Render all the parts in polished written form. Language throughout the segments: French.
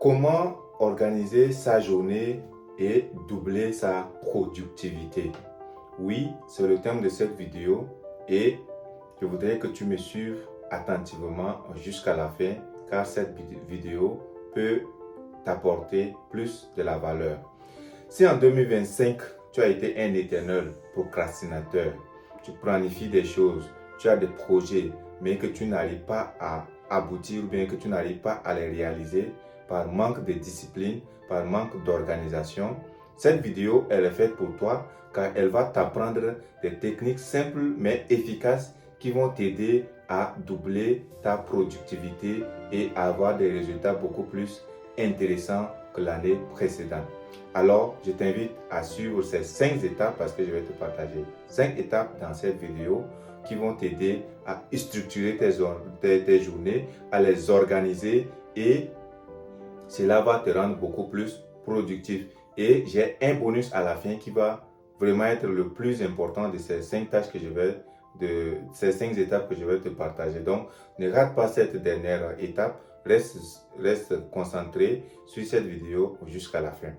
Comment organiser sa journée et doubler sa productivité? Oui, c'est le thème de cette vidéo et je voudrais que tu me suives attentivement jusqu'à la fin car cette vidéo peut t'apporter plus de la valeur. Si en 2025, tu as été un éternel procrastinateur, tu planifies des choses, tu as des projets, mais que tu n'arrives pas à aboutir ou bien que tu n'arrives pas à les réaliser par manque de discipline, par manque d'organisation, cette vidéo, elle est faite pour toi car elle va t'apprendre des techniques simples mais efficaces qui vont t'aider à doubler ta productivité et à avoir des résultats beaucoup plus intéressants que l'année précédente. Alors, je t'invite à suivre ces 5 étapes parce que je vais te partager 5 étapes dans cette vidéo qui vont t'aider à structurer tes journées, à les organiser et cela va te rendre beaucoup plus productif. Et j'ai un bonus à la fin qui va vraiment être le plus important de ces 5 tâches que de ces 5 étapes que je vais te partager. Donc, ne rate pas cette dernière étape. Reste concentré sur cette vidéo jusqu'à la fin.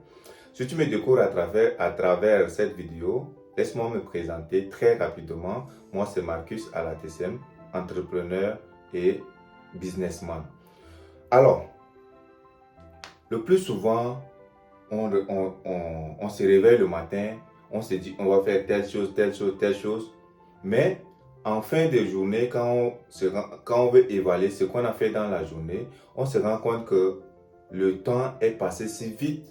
Si tu me découvres à travers cette vidéo, laisse-moi me présenter très rapidement. Moi, c'est Marcus Alatessem, entrepreneur et businessman. Alors, le plus souvent, on se réveille le matin, on se dit on va faire telle chose, telle chose, telle chose. Mais en fin de journée, quand on veut évaluer ce qu'on a fait dans la journée, on se rend compte que le temps est passé si vite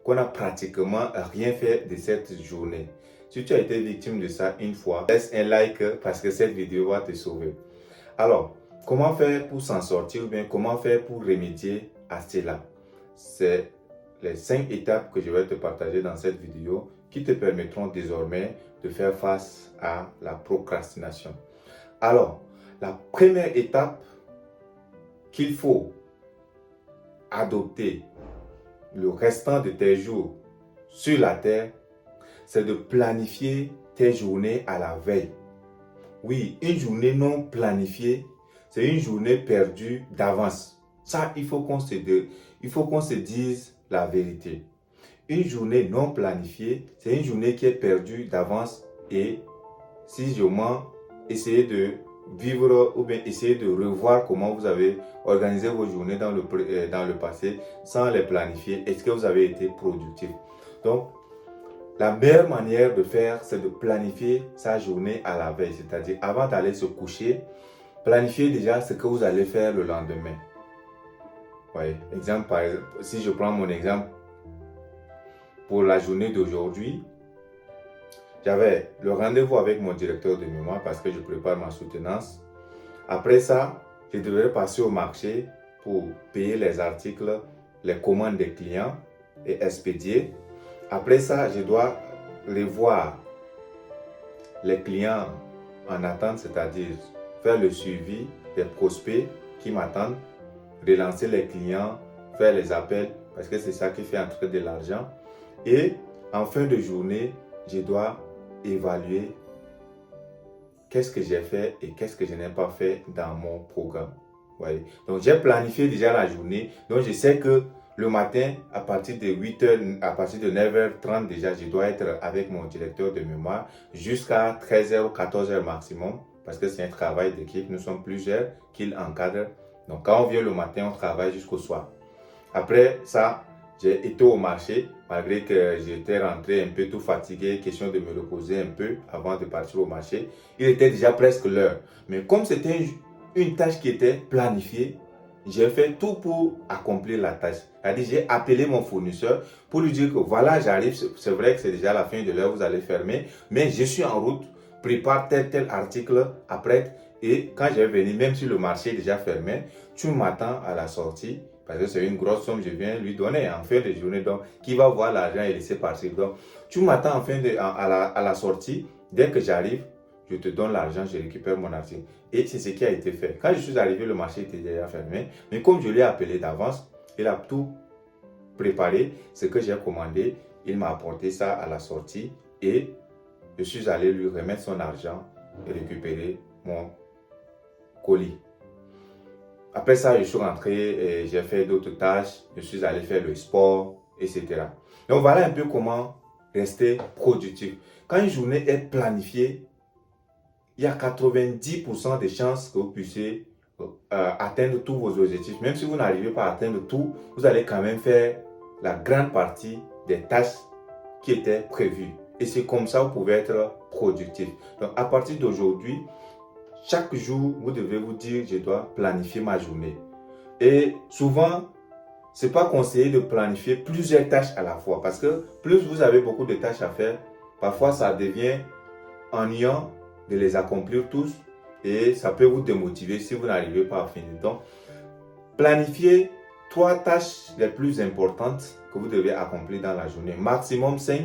qu'on n'a pratiquement rien fait de cette journée. Si tu as été victime de ça une fois, laisse un like parce que cette vidéo va te sauver. Alors, comment faire pour s'en sortir ou bien comment faire pour remédier à cela? C'est les 5 étapes que je vais te partager dans cette vidéo qui te permettront désormais de faire face à la procrastination. Alors, la première étape qu'il faut adopter le restant de tes jours sur la terre, c'est de planifier tes journées à la veille. Oui, une journée non planifiée, c'est une journée perdue d'avance. Ça, il faut qu'on se dise la vérité. Une journée non planifiée, c'est une journée qui est perdue d'avance et si je mens, essayez de vivre ou bien essayez de revoir comment vous avez organisé vos journées dans le passé sans les planifier. Est-ce que vous avez été productif? Donc, la meilleure manière de faire, c'est de planifier sa journée à la veille, c'est-à-dire avant d'aller se coucher, planifiez déjà ce que vous allez faire le lendemain. Ouais. Par exemple, si je prends mon exemple pour la journée d'aujourd'hui, j'avais le rendez-vous avec mon directeur de mémoire parce que je prépare ma soutenance. Après ça, je devrais passer au marché pour payer les articles, les commandes des clients et expédier. Après ça, je dois revoir les clients en attente, c'est-à-dire faire le suivi des prospects qui m'attendent, relancer les clients, faire les appels parce que c'est ça qui fait entrer de l'argent. Et en fin de journée, je dois évaluer qu'est-ce que j'ai fait et qu'est-ce que je n'ai pas fait dans mon programme. Ouais. Donc, j'ai planifié déjà la journée. Donc, je sais que le matin, à partir de 8h, à partir de 9h30 déjà, je dois être avec mon directeur de mémoire jusqu'à 13h ou 14h maximum parce que c'est un travail d'équipe. Nous sommes plusieurs qui l'encadrent. Donc, quand on vient le matin, on travaille jusqu'au soir. Après ça, j'ai été au marché, malgré que j'étais rentré un peu tout fatigué, question de me reposer un peu avant de partir au marché. Il était déjà presque l'heure. Mais comme c'était une tâche qui était planifiée, j'ai fait tout pour accomplir la tâche. C'est-à-dire, j'ai appelé mon fournisseur pour lui dire que voilà, j'arrive, c'est vrai que c'est déjà la fin de l'heure, vous allez fermer, mais je suis en route, prépare tel article après. Et quand je vais venir, même si le marché est déjà fermé, tu m'attends à la sortie. Parce que c'est une grosse somme, je viens lui donner en fin de journée. Donc, qui va voir l'argent et laisser partir. Donc, tu m'attends à la sortie. Dès que j'arrive, je te donne l'argent, je récupère mon article. Et c'est ce qui a été fait. Quand je suis arrivé, le marché était déjà fermé. Mais comme je l'ai appelé d'avance, il a tout préparé. Ce que j'ai commandé, il m'a apporté ça à la sortie. Et je suis allé lui remettre son argent et récupérer mon colis. Après ça, je suis rentré et j'ai fait d'autres tâches. Je suis allé faire le sport, etc. Donc voilà un peu comment rester productif. Quand une journée est planifiée, il y a 90% de chances que vous puissiez atteindre tous vos objectifs. Même si vous n'arrivez pas à atteindre tout, vous allez quand même faire la grande partie des tâches qui étaient prévues. Et c'est comme ça que vous pouvez être productif. Donc à partir d'aujourd'hui, chaque jour, vous devez vous dire, je dois planifier ma journée. Et souvent, ce n'est pas conseillé de planifier plusieurs tâches à la fois. Parce que plus vous avez beaucoup de tâches à faire, parfois ça devient ennuyant de les accomplir tous et ça peut vous démotiver si vous n'arrivez pas à finir. Donc, planifiez 3 tâches les plus importantes que vous devez accomplir dans la journée, maximum 5,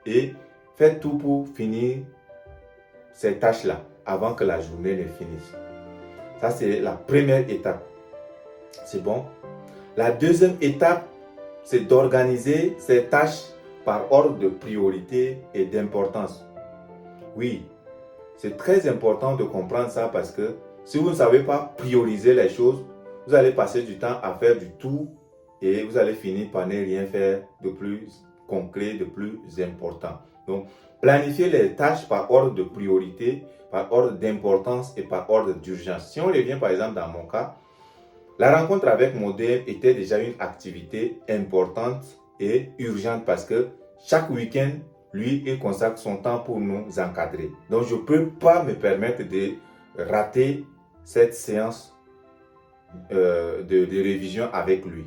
et faites tout pour finir ces tâches-là avant que la journée ne finisse. Ça, c'est la première étape. C'est bon. La deuxième étape, c'est d'organiser ces tâches par ordre de priorité et d'importance. Oui, c'est très important de comprendre ça parce que si vous ne savez pas prioriser les choses, vous allez passer du temps à faire du tout et vous allez finir par ne rien faire de plus concret, de plus important. Donc, planifiez les tâches par ordre de priorité, par ordre d'importance et par ordre d'urgence. Si on revient par exemple dans mon cas, la rencontre avec Modem était déjà une activité importante et urgente parce que chaque week-end, lui, il consacre son temps pour nous encadrer. Donc, je ne peux pas me permettre de rater cette séance de révision avec lui.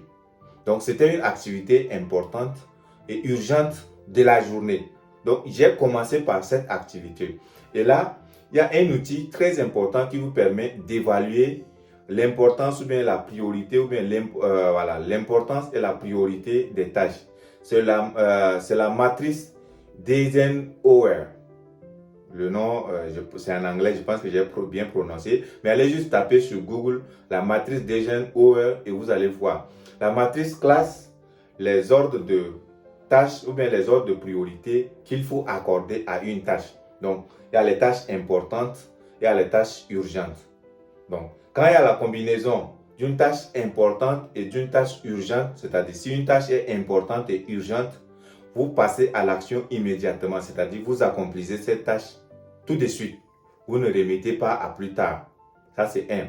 Donc, c'était une activité importante et urgente de la journée. Donc, j'ai commencé par cette activité. Et là, il y a un outil très important qui vous permet d'évaluer l'importance ou bien la priorité ou bien l'importance et la priorité des tâches. C'est la matrice d'Eisenhower. Le nom, c'est en anglais, je pense que j'ai bien prononcé. Mais allez juste taper sur Google la matrice d'Eisenhower et vous allez voir. La matrice classe les ordres de tâches ou bien les ordres de priorité qu'il faut accorder à une tâche. Donc, il y a les tâches importantes et il y a les tâches urgentes. Donc, quand il y a la combinaison d'une tâche importante et d'une tâche urgente, c'est-à-dire si une tâche est importante et urgente, vous passez à l'action immédiatement, c'est-à-dire vous accomplissez cette tâche tout de suite. Vous ne remettez pas à plus tard. Ça, c'est un.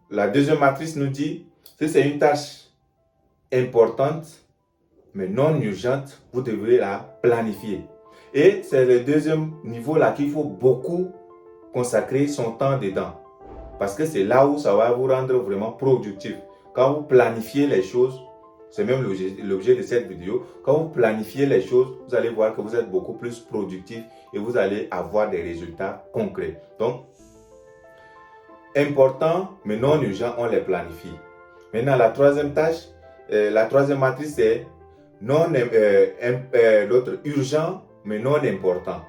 La deuxième matrice nous dit, si c'est une tâche importante, mais non urgente, vous devez la planifier. Et c'est le deuxième niveau là qu'il faut beaucoup consacrer son temps dedans. Parce que c'est là où ça va vous rendre vraiment productif. Quand vous planifiez les choses, c'est même l'objet de cette vidéo, quand vous planifiez les choses, vous allez voir que vous êtes beaucoup plus productif et vous allez avoir des résultats concrets. Donc, important mais non urgent, on les planifie. Maintenant, la troisième tâche, la troisième matrice, c'est l'autre urgent mais non important.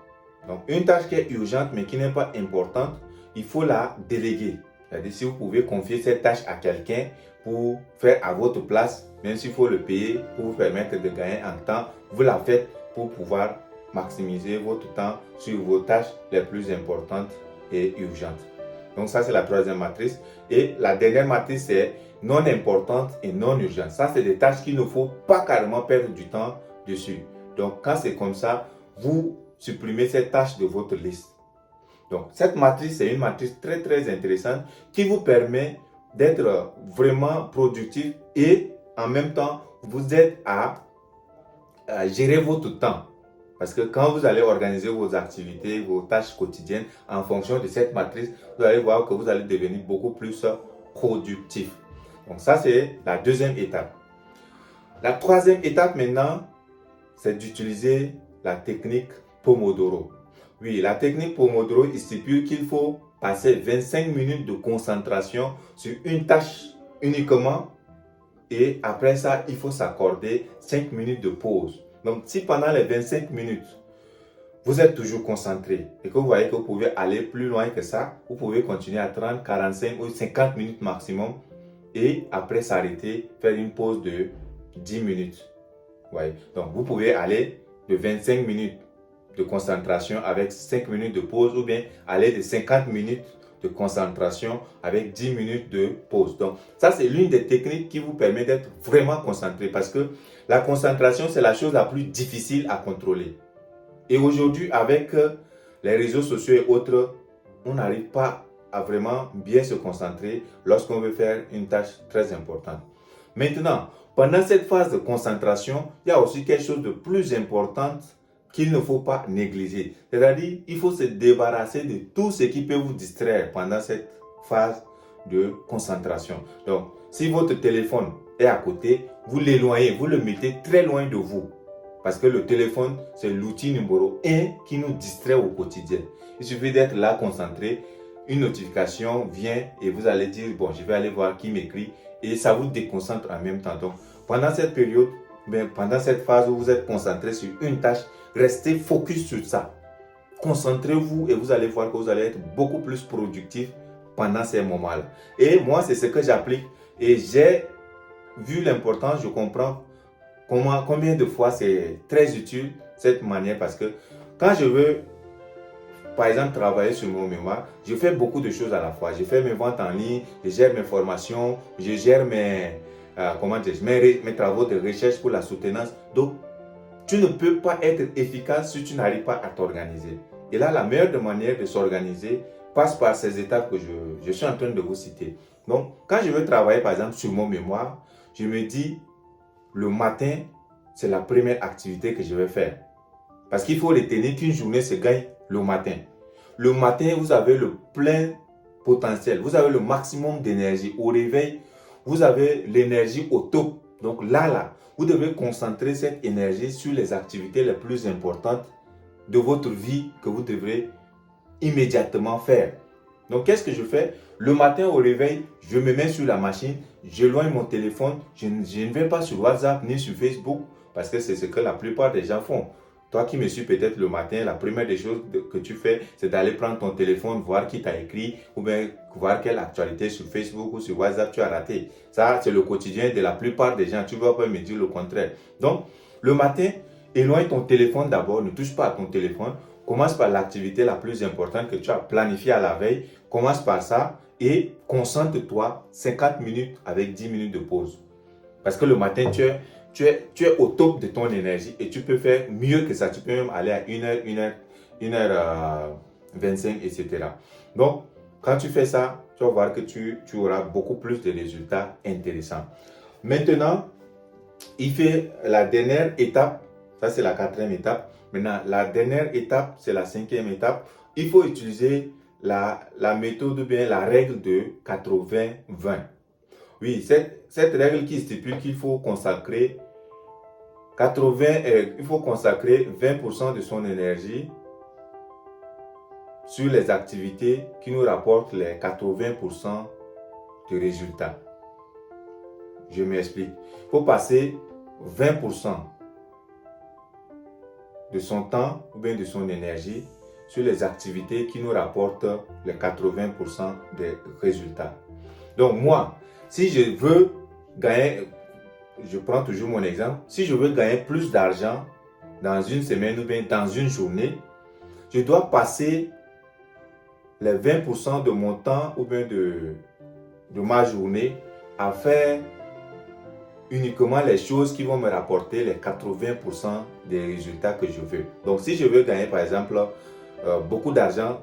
Donc, une tâche qui est urgente mais qui n'est pas importante, il faut la déléguer. C'est-à-dire, si vous pouvez confier cette tâche à quelqu'un pour faire à votre place, même s'il faut le payer pour vous permettre de gagner en temps, vous la faites pour pouvoir maximiser votre temps sur vos tâches les plus importantes et urgentes. Donc ça, c'est la troisième matrice. Et la dernière matrice, c'est non importante et non urgente. Ça, c'est des tâches qu'il ne faut pas carrément perdre du temps dessus. Donc, quand c'est comme ça, vous supprimez cette tâche de votre liste. Donc, cette matrice, c'est une matrice très, très intéressante qui vous permet d'être vraiment productif et en même temps, vous aide à gérer votre temps. Parce que quand vous allez organiser vos activités, vos tâches quotidiennes en fonction de cette matrice, vous allez voir que vous allez devenir beaucoup plus productif. Donc ça, c'est la deuxième étape. La troisième étape maintenant, c'est d'utiliser la technique Pomodoro. Oui, la technique Pomodoro stipule qu'il faut passer 25 minutes de concentration sur une tâche uniquement et après ça, il faut s'accorder 5 minutes de pause. Donc, si pendant les 25 minutes, vous êtes toujours concentré et que vous voyez que vous pouvez aller plus loin que ça, vous pouvez continuer à 30, 45 ou 50 minutes maximum et après s'arrêter, faire une pause de 10 minutes. Ouais. Donc, vous pouvez aller de 25 minutes de concentration avec 5 minutes de pause ou bien aller de 50 minutes de concentration avec 10 minutes de pause. Donc, ça, c'est l'une des techniques qui vous permet d'être vraiment concentré parce que la concentration, c'est la chose la plus difficile à contrôler. Et aujourd'hui, avec les réseaux sociaux et autres, on n'arrive pas à vraiment bien se concentrer lorsqu'on veut faire une tâche très importante. Maintenant, pendant cette phase de concentration, il y a aussi quelque chose de plus important qu'il ne faut pas négliger. C'est-à-dire, il faut se débarrasser de tout ce qui peut vous distraire pendant cette phase de concentration. Donc, si votre téléphone est à côté, vous l'éloignez, vous le mettez très loin de vous. Parce que le téléphone, c'est l'outil numéro 1 qui nous distrait au quotidien. Il suffit d'être là concentré, une notification vient et vous allez dire, bon, je vais aller voir qui m'écrit et ça vous déconcentre en même temps. Donc, pendant cette période, pendant cette phase où vous êtes concentré sur une tâche, restez focus sur ça. Concentrez-vous et vous allez voir que vous allez être beaucoup plus productif pendant ces moments-là. Et moi, c'est ce que j'applique et j'ai vu l'importance, je comprends combien de fois c'est très utile cette manière parce que quand je veux, par exemple, travailler sur mon mémoire, je fais beaucoup de choses à la fois. Je fais mes ventes en ligne, je gère mes formations, je gère mes travaux de recherche pour la soutenance. Donc, tu ne peux pas être efficace si tu n'arrives pas à t'organiser. Et là, la meilleure manière de s'organiser passe par ces étapes que je suis en train de vous citer. Donc, quand je veux travailler, par exemple, sur mon mémoire, je me dis, le matin, c'est la première activité que je vais faire. Parce qu'il faut retenir qu'une journée se gagne le matin. Le matin, vous avez le plein potentiel. Vous avez le maximum d'énergie. Au réveil, vous avez l'énergie au top. Donc là, vous devez concentrer cette énergie sur les activités les plus importantes de votre vie que vous devrez immédiatement faire. Donc, qu'est-ce que je fais? Le matin au réveil, je me mets sur la machine, j'éloigne mon téléphone, je ne vais pas sur WhatsApp ni sur Facebook parce que c'est ce que la plupart des gens font. Toi qui me suis peut-être le matin, la première des choses que tu fais, c'est d'aller prendre ton téléphone, voir qui t'a écrit ou bien voir quelle actualité sur Facebook ou sur WhatsApp tu as raté. Ça, c'est le quotidien de la plupart des gens. Tu ne vas pas me dire le contraire. Donc, le matin, éloigne ton téléphone d'abord, ne touche pas à ton téléphone. Commence par l'activité la plus importante que tu as planifiée à la veille. Commence par ça et concentre-toi 50 minutes avec 10 minutes de pause. Parce que le matin, tu es au top de ton énergie et tu peux faire mieux que ça. Tu peux même aller à 1h25, etc. Donc, quand tu fais ça, tu vas voir que tu auras beaucoup plus de résultats intéressants. Maintenant, il fait la dernière étape. Ça, c'est la 4e étape. Maintenant, la dernière étape, c'est la 5e étape. Il faut utiliser la méthode ou bien la règle de 80-20. Oui, cette règle qui stipule qu'il faut consacrer 20% de son énergie sur les activités qui nous rapportent les 80% de résultats. Je m'explique. Il faut passer 20% de son temps ou bien de son énergie sur les activités qui nous rapportent les 80% des résultats. Donc moi, si je veux gagner, je prends toujours mon exemple, si je veux gagner plus d'argent dans une semaine ou bien dans une journée, je dois passer les 20% de mon temps ou bien de ma journée à faire uniquement les choses qui vont me rapporter les 80% des résultats que je veux. Donc, si je veux gagner, par exemple, beaucoup d'argent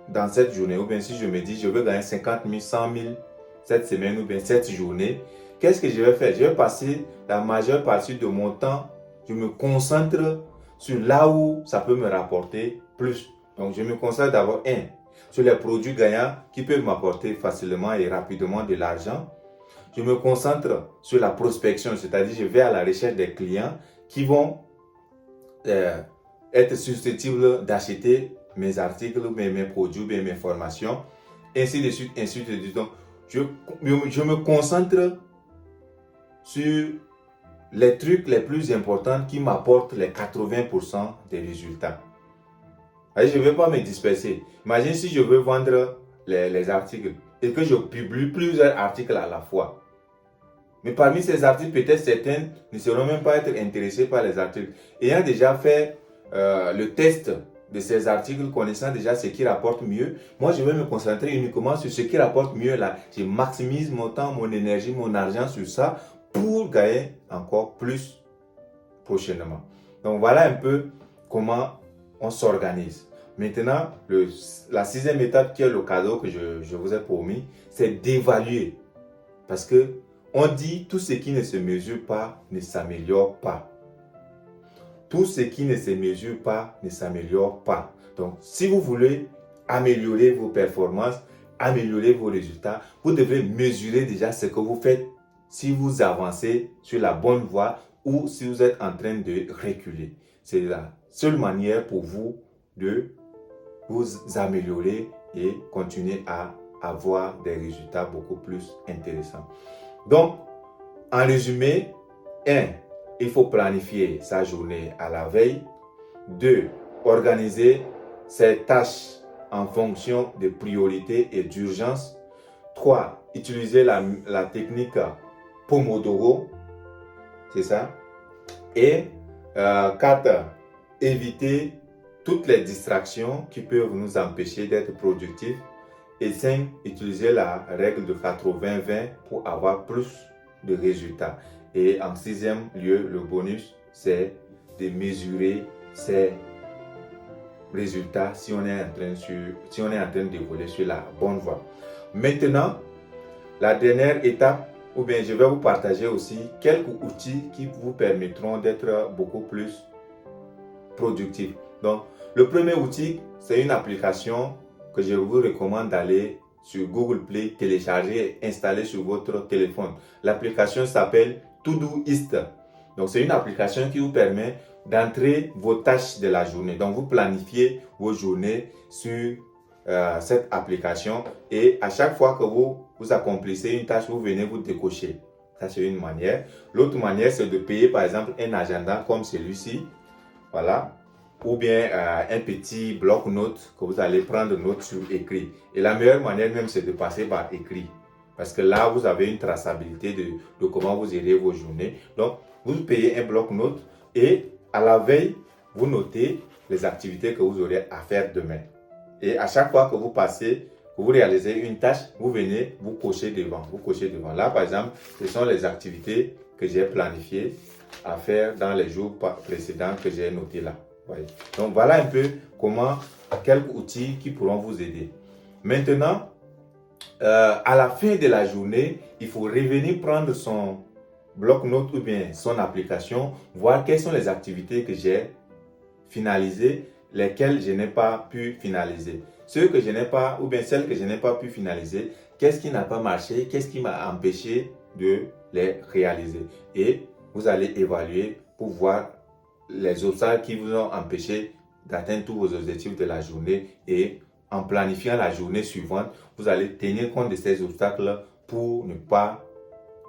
dans cette journée, ou bien si je me dis, je veux gagner 50 000, 100 000 cette semaine ou bien cette journée, qu'est-ce que je vais faire? Je vais passer la majeure partie de mon temps, je me concentre sur là où ça peut me rapporter plus. Donc, je me concentre d'abord, sur les produits gagnants qui peuvent m'apporter facilement et rapidement de l'argent. Je me concentre sur la prospection, c'est-à-dire je vais à la recherche des clients qui vont être susceptibles d'acheter mes articles, mes produits, mes formations, ainsi de suite, ainsi de suite. Donc, je me concentre sur les trucs les plus importants qui m'apportent les 80% des résultats. Je ne vais pas me disperser. Imagine si je veux vendre les articles et que je publie plusieurs articles à la fois. Mais parmi ces articles, peut-être certains ne seront même pas être intéressés par les articles. Ayant déjà fait le test de ces articles, connaissant déjà ce qui rapporte mieux, moi je vais me concentrer uniquement sur ce qui rapporte mieux là. Je maximise mon temps, mon énergie, mon argent sur ça pour gagner encore plus prochainement. Donc voilà un peu comment on s'organise. Maintenant, la 6e étape qui est le cadeau que je vous ai promis, c'est d'évaluer. Parce que on dit tout ce qui ne se mesure pas ne s'améliore pas. Tout ce qui ne se mesure pas ne s'améliore pas. Donc, si vous voulez améliorer vos performances, améliorer vos résultats, vous devez mesurer déjà ce que vous faites, si vous avancez sur la bonne voie ou si vous êtes en train de reculer. C'est la seule manière pour vous de vous améliorer et continuer à avoir des résultats beaucoup plus intéressants. Donc, en résumé, 1. Il faut planifier sa journée à la veille. 2. Organiser ses tâches en fonction des priorités et d'urgence. 3. Utiliser la technique Pomodoro. C'est ça. Et 4. Éviter toutes les distractions qui peuvent nous empêcher d'être productifs. Et 5. Utiliser la règle de 80-20 pour avoir plus de résultats. Et en 6e lieu, le bonus, c'est de mesurer ses résultats si on est en train d'évoluer sur la bonne voie. Maintenant, la dernière étape, ou bien je vais vous partager aussi quelques outils qui vous permettront d'être beaucoup plus productif. Donc, le premier outil, c'est une application que je vous recommande d'aller sur Google Play, télécharger et installer sur votre téléphone. L'application s'appelle Todoist. Donc, c'est une application qui vous permet d'entrer vos tâches de la journée. Donc, vous planifiez vos journées sur cette application et à chaque fois que vous accomplissez une tâche, vous venez vous décocher. Ça, c'est une manière. L'autre manière, c'est de payer par exemple un agenda comme celui-ci. Voilà. Ou bien un petit bloc-notes que vous allez prendre note sur écrit. Et la meilleure manière même, c'est de passer par écrit. Parce que là, vous avez une traçabilité de comment vous gérez vos journées. Donc, vous payez un bloc-notes et à la veille, vous notez les activités que vous aurez à faire demain. Et à chaque fois que vous passez, que vous réalisez une tâche, vous venez vous cocher devant. Vous cochez devant. Là, par exemple, ce sont les activités que j'ai planifiées à faire dans les jours précédents que j'ai notés là. Ouais. Donc, voilà un peu quelques outils qui pourront vous aider. Maintenant, à la fin de la journée, il faut revenir prendre son bloc-notes ou bien son application, voir quelles sont les activités que j'ai finalisées, lesquelles je n'ai pas pu finaliser. Ceux que je n'ai pas, ou bien celles que je n'ai pas pu finaliser, qu'est-ce qui n'a pas marché, qu'est-ce qui m'a empêché de les réaliser. Et vous allez évaluer pour voir les obstacles qui vous ont empêché d'atteindre tous vos objectifs de la journée et en planifiant la journée suivante, vous allez tenir compte de ces obstacles pour ne pas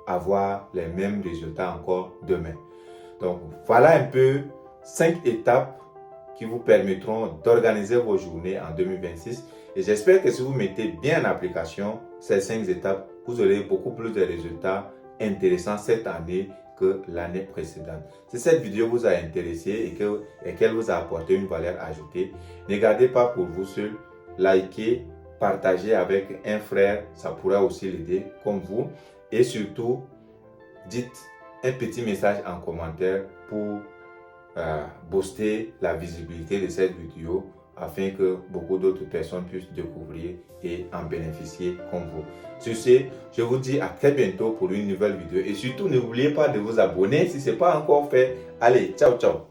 avoir les mêmes résultats encore demain. Donc, voilà un peu 5 étapes qui vous permettront d'organiser vos journées en 2026. Et j'espère que si vous mettez bien en application ces 5 étapes, vous aurez beaucoup plus de résultats intéressants cette année que l'année précédente. Si cette vidéo vous a intéressé et qu'elle vous a apporté une valeur ajoutée, ne gardez pas pour vous seul, likez, partagez avec un frère, ça pourra aussi l'aider comme vous. Et surtout, dites un petit message en commentaire pour booster la visibilité de cette vidéo afin que beaucoup d'autres personnes puissent découvrir et en bénéficier comme vous. Sur ce, je vous dis à très bientôt pour une nouvelle vidéo et surtout n'oubliez pas de vous abonner si ce n'est pas encore fait. Allez, ciao ciao.